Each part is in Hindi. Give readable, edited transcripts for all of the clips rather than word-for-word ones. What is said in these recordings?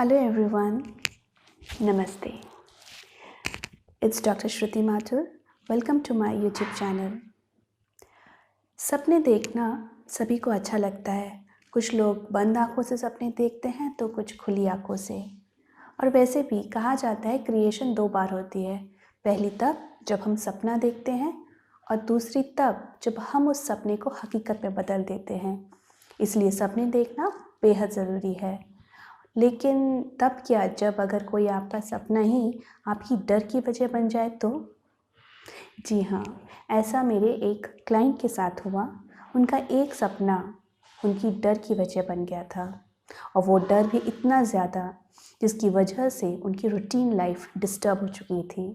Hello everyone, Namaste. It's Dr. Shruti Mathur. Welcome to my YouTube channel. सपने देखना सभी को अच्छा लगता है। कुछ लोग बंद आँखों से सपने देखते हैं तो कुछ खुली आँखों से। और वैसे भी कहा जाता है क्रिएशन 2 बार होती है। पहली तब जब हम सपना देखते हैं और दूसरी तब जब हम उस सपने को हकीकत में बदल देते हैं। इसलिए सपने देखना बेहद ज़रूरी है। लेकिन तब क्या जब अगर कोई आपका सपना ही आपकी डर की वजह बन जाए तो? जी हाँ, ऐसा मेरे एक क्लाइंट के साथ हुआ। उनका एक सपना उनकी डर की वजह बन गया था और वो डर भी इतना ज़्यादा जिसकी वजह से उनकी रूटीन लाइफ डिस्टर्ब हो चुकी थी।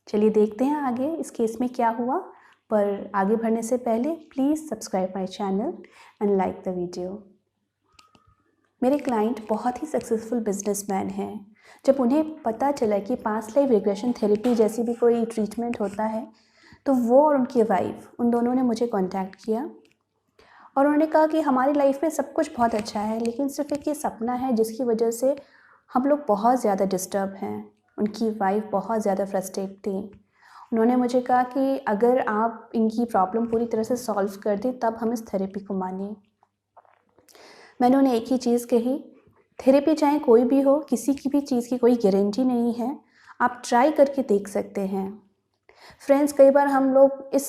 चलिए देखते हैं आगे इस केस में क्या हुआ। पर आगे बढ़ने से पहले please subscribe my channel and like the video. मेरे क्लाइंट बहुत ही सक्सेसफुल बिजनेसमैन हैं। जब उन्हें पता चला कि पास्ट लाइफ रिग्रेशन थेरेपी जैसी भी कोई ट्रीटमेंट होता है तो वो और उनकी वाइफ उन दोनों ने मुझे कांटेक्ट किया और उन्होंने कहा कि हमारी लाइफ में सब कुछ बहुत अच्छा है लेकिन सिर्फ एक ये सपना है जिसकी वजह से हम लोग बहुत ज़्यादा डिस्टर्ब हैं। उनकी वाइफ बहुत ज़्यादा फ्रस्ट्रेट थी। उन्होंने मुझे कहा कि अगर आप इनकी प्रॉब्लम पूरी तरह से सॉल्व कर दें तब हम इस थेरेपी को मानें। मैंने उन्हें एक ही चीज़ कही, थेरेपी चाहे कोई भी हो, किसी की भी चीज़ की कोई गारंटी नहीं है, आप ट्राई करके देख सकते हैं। फ्रेंड्स, कई बार हम लोग इस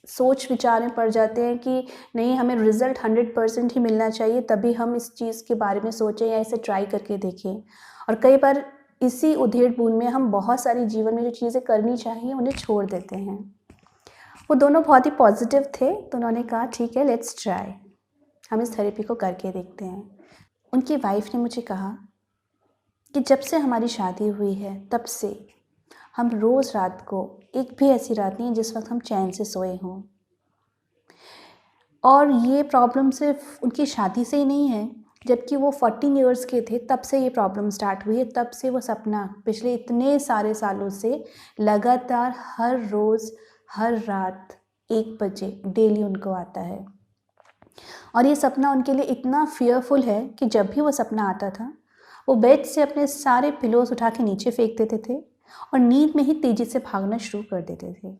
सोच विचार में पड़ जाते हैं कि नहीं, हमें रिज़ल्ट 100% ही मिलना चाहिए तभी हम इस चीज़ के बारे में सोचें या इसे ट्राई करके देखें। और कई बार इसी उधेड़-बुन में हम बहुत सारी जीवन में जो चीज़ें करनी चाहिए उन्हें छोड़ देते हैं। वो दोनों बहुत ही पॉजिटिव थे तो उन्होंने कहा ठीक है, लेट्स ट्राई, हम इस थेरेपी को करके देखते हैं। उनकी वाइफ ने मुझे कहा कि जब से हमारी शादी हुई है तब से हम रोज़ रात को एक भी ऐसी रात नहीं है जिस वक्त हम चैन से सोए हों। और ये प्रॉब्लम सिर्फ उनकी शादी से ही नहीं है, जबकि वो 14 इयर्स के थे तब से ये प्रॉब्लम स्टार्ट हुई है। तब से वो सपना पिछले इतने सारे सालों से लगातार हर रोज़ हर रात 1 बजे डेली उनको आता है। और ये सपना उनके लिए इतना फियरफुल है कि जब भी वो सपना आता था वो बेड से अपने सारे पिलोज उठा के नीचे फेंक देते थे और नींद में ही तेज़ी से भागना शुरू कर देते थे।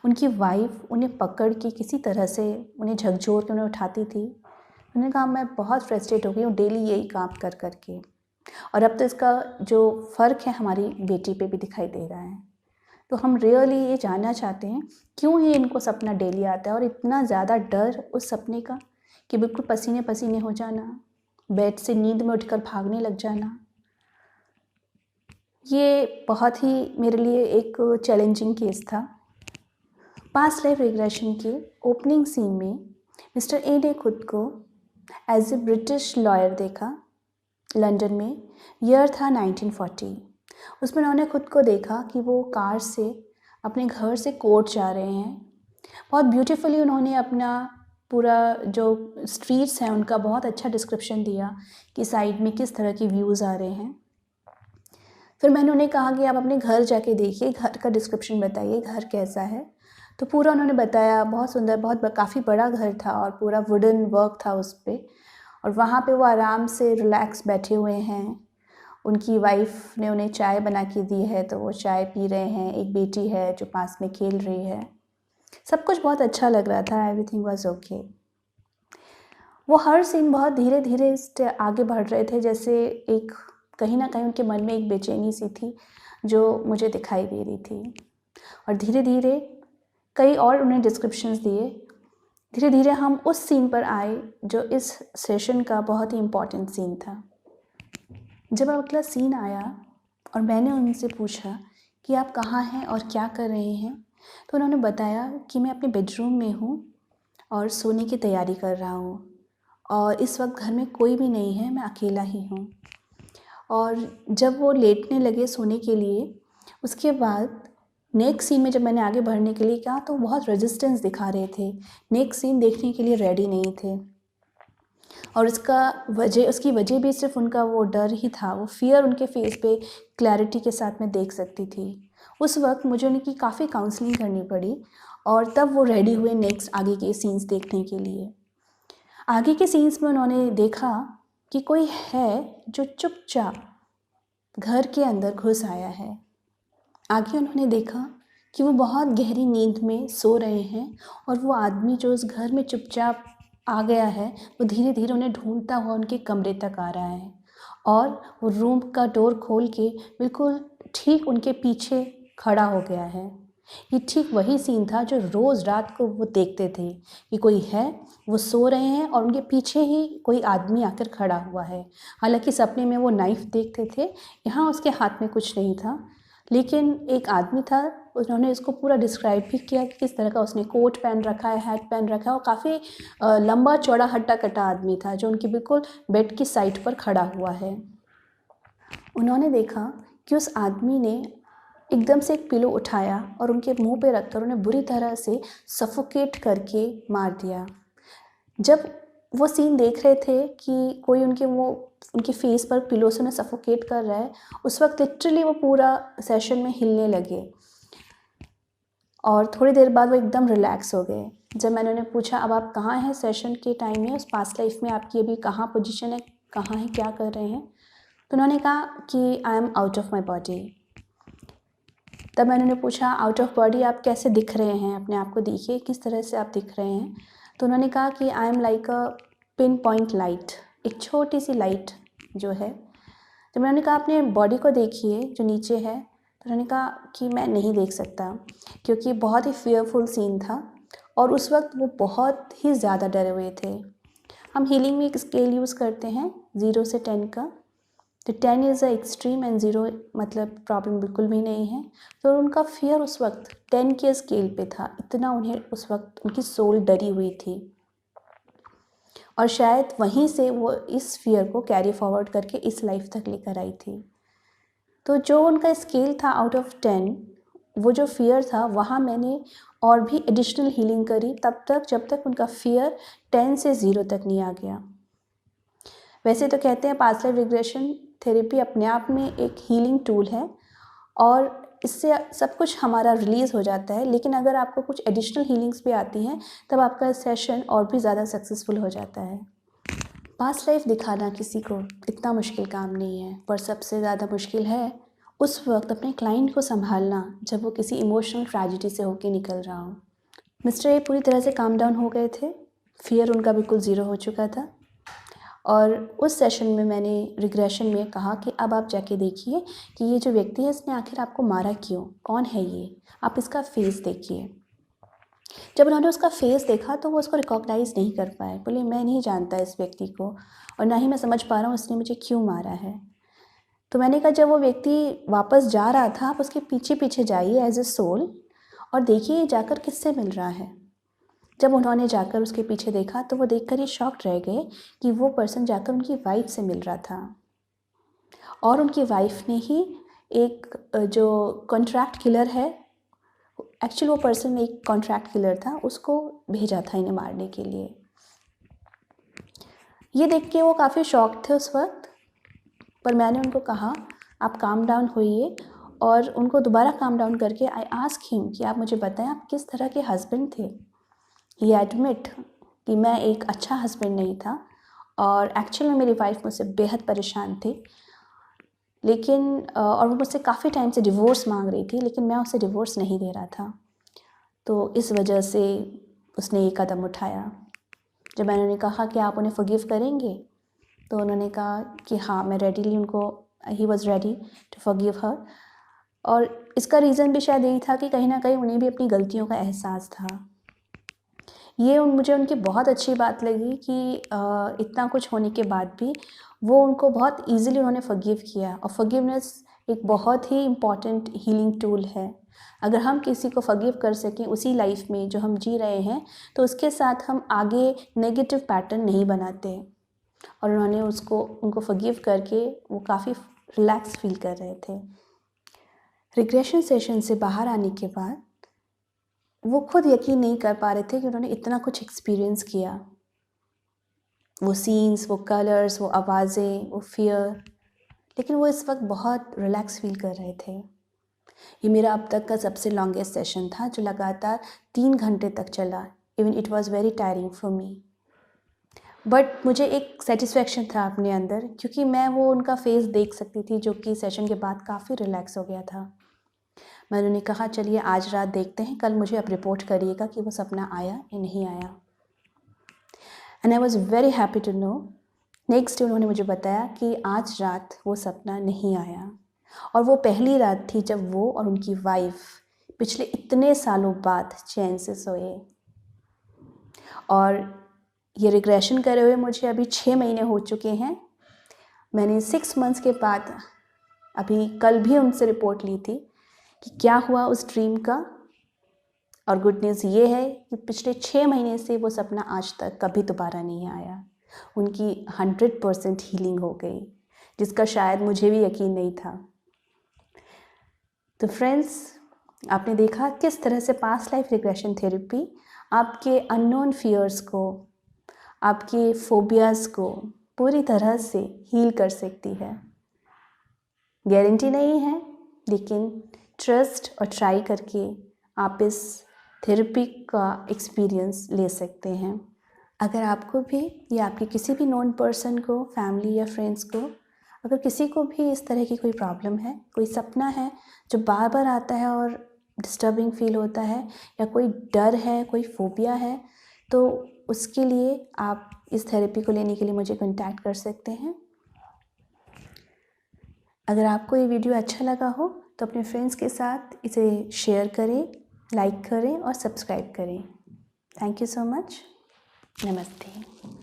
उनकी वाइफ उन्हें पकड़ के किसी तरह से उन्हें झकझोर के उन्हें उठाती थी। उन्होंने कहा मैं बहुत फ्रस्ट्रेट हो गई हूँ डेली यही काम कर कर के, और अब तो इसका जो फ़र्क है हमारी बेटी पे भी दिखाई दे रहा है। तो हम रियली ये जानना चाहते हैं क्यों ये इनको सपना डेली आता है और इतना ज़्यादा डर उस सपने का कि बिल्कुल पसीने पसीने हो जाना, बेड से नींद में उठकर भागने लग जाना। ये बहुत ही मेरे लिए एक चैलेंजिंग केस था। पास्ट लाइफ रिग्रेशन के ओपनिंग सीन में मिस्टर ए ने खुद को एज ए ब्रिटिश लॉयर देखा। लंदन में ईयर था 1940। उसमें उन्होंने खुद को देखा कि वो कार से अपने घर से कोर्ट जा रहे हैं। बहुत ब्यूटीफुली उन्होंने अपना पूरा जो स्ट्रीट्स हैं उनका बहुत अच्छा डिस्क्रिप्शन दिया कि साइड में किस तरह के व्यूज़ आ रहे हैं। फिर मैंने उन्हें कहा कि आप अपने घर जाके देखिए, घर का डिस्क्रिप्शन बताइए, घर कैसा है। तो पूरा उन्होंने बताया, बहुत सुंदर, बहुत काफ़ी बड़ा घर था और पूरा वुडन वर्क था उस पर। और वहाँ पे वो आराम से रिलैक्स बैठे हुए हैं। उनकी वाइफ ने उन्हें चाय बना के दी है तो वो चाय पी रहे हैं। एक बेटी है जो पास में खेल रही है। सब कुछ बहुत अच्छा लग रहा था, एवरीथिंग वाज ओके। वो हर सीन बहुत धीरे धीरे आगे बढ़ रहे थे, जैसे एक कहीं ना कहीं उनके मन में एक बेचैनी सी थी जो मुझे दिखाई दे रही थी। और धीरे धीरे कई और उन्हें डिस्क्रिप्शंस दिए। धीरे धीरे हम उस सीन पर आए जो इस सेशन का बहुत ही इम्पॉर्टेंट सीन था। जब अगला सीन आया और मैंने उनसे पूछा कि आप कहाँ हैं और क्या कर रहे हैं, तो उन्होंने बताया कि मैं अपने बेडरूम में हूँ और सोने की तैयारी कर रहा हूँ और इस वक्त घर में कोई भी नहीं है, मैं अकेला ही हूँ। और जब वो लेटने लगे सोने के लिए, उसके बाद नेक्स्ट सीन में जब मैंने आगे बढ़ने के लिए कहा तो बहुत रेजिस्टेंस दिखा रहे थे, नेक्स्ट सीन देखने के लिए रेडी नहीं थे। और उसकी वजह भी सिर्फ उनका वो डर ही था, वो फियर उनके फेस पे क्लैरिटी के साथ मैं देख सकती थी। उस वक्त मुझे उनकी काफ़ी काउंसलिंग करनी पड़ी और तब वो रेडी हुए नेक्स्ट आगे के सीन्स देखने के लिए। आगे के सीन्स में उन्होंने देखा कि कोई है जो चुपचाप घर के अंदर घुस आया है। आगे उन्होंने देखा कि वो बहुत गहरी नींद में सो रहे हैं और वो आदमी जो उस घर में चुपचाप आ गया है वो धीरे धीरे उन्हें ढूंढता हुआ उनके कमरे तक आ रहा है और वो रूम का डोर खोल के बिल्कुल ठीक उनके पीछे खड़ा हो गया है। ये ठीक वही सीन था जो रोज़ रात को वो देखते थे कि कोई है, वो सो रहे हैं और उनके पीछे ही कोई आदमी आकर खड़ा हुआ है। हालांकि सपने में वो नाइफ देखते थे, यहाँ उसके हाथ में कुछ नहीं था, लेकिन एक आदमी था। उन्होंने इसको पूरा डिस्क्राइब भी किया कि किस तरह का उसने कोट पहन रखा है, हैट पहन रखा है और काफ़ी लंबा चौड़ा हट्टा कट्टा आदमी था जो उनकी बिल्कुल बेड की साइड पर खड़ा हुआ है। उन्होंने देखा कि उस आदमी ने एकदम से एक पिलो उठाया और उनके मुंह पे रखकर उन्हें बुरी तरह से सफोकेट करके मार दिया। जब वो सीन देख रहे थे कि कोई उनके फेस पर पिलो से उन्हें सफोकेट कर रहा है, उस वक्त लिटरली वो पूरा सेशन में हिलने लगे और थोड़ी देर बाद वो एकदम रिलैक्स हो गए। जब मैंने उन्हें पूछा अब आप कहाँ हैं सेशन के टाइम में, उस पास्ट लाइफ में आपकी अभी कहाँ पोजीशन है, कहाँ है, क्या कर रहे हैं, तो उन्होंने कहा कि I am out of my body. तब मैंने उन्हें पूछा आउट ऑफ बॉडी आप कैसे दिख रहे हैं, अपने आप को देखिए किस तरह से आप दिख रहे हैं। तो उन्होंने कहा कि I am like a pin point light, एक छोटी सी लाइट जो है। जब मैंने कहा अपने बॉडी को देखिए जो नीचे है, तो उन्होंने कहा कि मैं नहीं देख सकता, क्योंकि बहुत ही फियरफुल सीन था और उस वक्त वो बहुत ही ज़्यादा डरे हुए थे। हम हीलिंग में एक स्केल यूज़ करते हैं 0 से 10 का, तो 10 इज़ अ एक्सट्रीम एंड 0 मतलब प्रॉब्लम बिल्कुल भी नहीं है। तो उनका फियर उस वक्त 10 के स्केल पे था, इतना उन्हें उस वक्त उनकी सोल डरी हुई थी और शायद वहीं से वो इस फियर को कैरी फॉरवर्ड करके इस लाइफ तक लेकर आई थी। तो जो उनका स्केल था आउट ऑफ 10, वो जो फियर था वहाँ मैंने और भी एडिशनल हीलिंग करी तब तक जब तक उनका फियर 10 से 0 तक नहीं आ गया। वैसे तो कहते हैं पास्ट लाइफ रिग्रेशन थेरेपी अपने आप में एक हीलिंग टूल है और इससे सब कुछ हमारा रिलीज़ हो जाता है, लेकिन अगर आपको कुछ एडिशनल हीलिंग्स भी आती हैं तब आपका सेशन और भी ज़्यादा सक्सेसफुल हो जाता है। पास्ट लाइफ दिखाना किसी को इतना मुश्किल काम नहीं है, पर सबसे ज़्यादा मुश्किल है उस वक्त अपने क्लाइंट को संभालना जब वो किसी इमोशनल ट्रेजेडी से होके निकल रहा हो। मिस्टर ए पूरी तरह से काम डाउन हो गए थे, फियर उनका बिल्कुल ज़ीरो हो चुका था और उस सेशन में मैंने रिग्रेशन में कहा कि अब आप जाके देखिए कि ये जो व्यक्ति है इसने आखिर आपको मारा क्यों, कौन है ये, आप इसका फेस देखिए। जब उन्होंने उसका फेस देखा तो वो उसको रिकॉग्नाइज़ नहीं कर पाए, बोले मैं नहीं जानता इस व्यक्ति को और ना ही मैं समझ पा रहा हूँ इसने मुझे क्यों मारा है। तो मैंने कहा जब वो व्यक्ति वापस जा रहा था आप उसके पीछे पीछे जाइए एज ए सोल और देखिए जाकर किससे मिल रहा है। जब उन्होंने जाकर उसके पीछे देखा तो वो देखकर ये शॉक्ड रह गए कि वो पर्सन जाकर उनकी वाइफ से मिल रहा था और उनकी वाइफ ने ही एक जो कॉन्ट्रैक्ट किलर है, एक्चुअली वो पर्सन एक कॉन्ट्रैक्ट किलर था, उसको भेजा था इन्हें मारने के लिए। ये देख के वो काफ़ी शॉक थे उस वक्त, पर मैंने उनको कहा आप काम डाउन होइए और उनको दोबारा काम डाउन करके आई आस्क हिम कि आप मुझे बताएं आप किस तरह के हस्बैंड थे। ही एडमिट कि मैं एक अच्छा हस्बैंड नहीं था और एक्चुअल में मेरी वाइफ मुझसे बेहद परेशान थी, लेकिन और वो मुझसे काफ़ी टाइम से डिवोर्स मांग रही थी, लेकिन मैं उसे डिवोर्स नहीं दे रहा था। तो इस वजह से उसने ये कदम उठाया। जब मैंने उन्हें कहा कि आप उन्हें फॉरगिव करेंगे, तो उन्होंने कहा कि हाँ मैं रेडीली उनको, he was ready to forgive her. और इसका रीज़न भी शायद यही था कि कहीं ना कहीं उन्हें भी अपनी गलतियों का एहसास था। ये मुझे उनकी बहुत अच्छी बात लगी कि इतना कुछ होने के बाद भी वो उनको बहुत ईजिली उन्होंने फॉरगिव किया और फॉरगिवनेस एक बहुत ही इम्पॉर्टेंट हीलिंग टूल है। अगर हम किसी को फॉरगिव कर सकें उसी लाइफ में जो हम जी रहे हैं तो उसके साथ हम आगे नेगेटिव पैटर्न नहीं बनाते और उन्होंने उनको फॉरगिव करके वो काफ़ी रिलैक्स फील कर रहे थे। रिग्रेशन सेशन से बाहर आने के बाद वो खुद यकीन नहीं कर पा रहे थे कि उन्होंने इतना कुछ एक्सपीरियंस किया। वो सीन्स, वो कलर्स, वो आवाज़ें, वो फियर, लेकिन वो इस वक्त बहुत रिलैक्स फील कर रहे थे। ये मेरा अब तक का सबसे लॉन्गेस्ट सेशन था जो लगातार 3 घंटे तक चला। Even it was very tiring for me. But मुझे एक सेटिस्फेक्शन था अपने अंदर, क्योंकि मैं वो उनका फेस देख सकती थी जो कि सेशन के बाद काफ़ी रिलैक्स हो गया था। मैंने उन्हें कहा चलिए आज रात देखते हैं, कल मुझे आप रिपोर्ट करिएगा कि वो सपना आया या नहीं आया। And I was very happy to know, next day उन्होंने मुझे बताया कि आज रात वो सपना नहीं आया। और वो पहली रात थी जब वो और उनकी वाइफ पिछले इतने सालों बाद चैन से सोए। और ये रिग्रेशन करे हुए मुझे अभी 6 महीने हो चुके हैं। मैंने 6 मंथ्स के बाद अभी कल भी उनसे रिपोर्ट ली थी कि क्या हुआ उस ड्रीम का। और गुड न्यूज़ ये है कि पिछले 6 महीने से वो सपना आज तक कभी दोबारा नहीं आया। उनकी 100% हीलिंग हो गई, जिसका शायद मुझे भी यकीन नहीं था। तो फ्रेंड्स, आपने देखा किस तरह से पास्ट लाइफ रिग्रेशन थेरेपी आपके अननोन फियर्स को, आपके फोबियाज़ को पूरी तरह से हील कर सकती है। गारंटी नहीं है, लेकिन ट्रस्ट और ट्राई करके आप इस थेरेपी का एक्सपीरियंस ले सकते हैं। अगर आपको भी या आपके किसी भी नॉन पर्सन को, फैमिली या फ्रेंड्स को, अगर किसी को भी इस तरह की कोई प्रॉब्लम है, कोई सपना है जो बार बार आता है और डिस्टर्बिंग फील होता है, या कोई डर है, कोई फोबिया है, तो उसके लिए आप इस थेरेपी को लेने के लिए मुझे कांटेक्ट कर सकते हैं। अगर आपको ये वीडियो अच्छा लगा हो तो अपने फ्रेंड्स के साथ इसे शेयर करें, लाइक करें और सब्सक्राइब करें। Thank you so much. नमस्ते।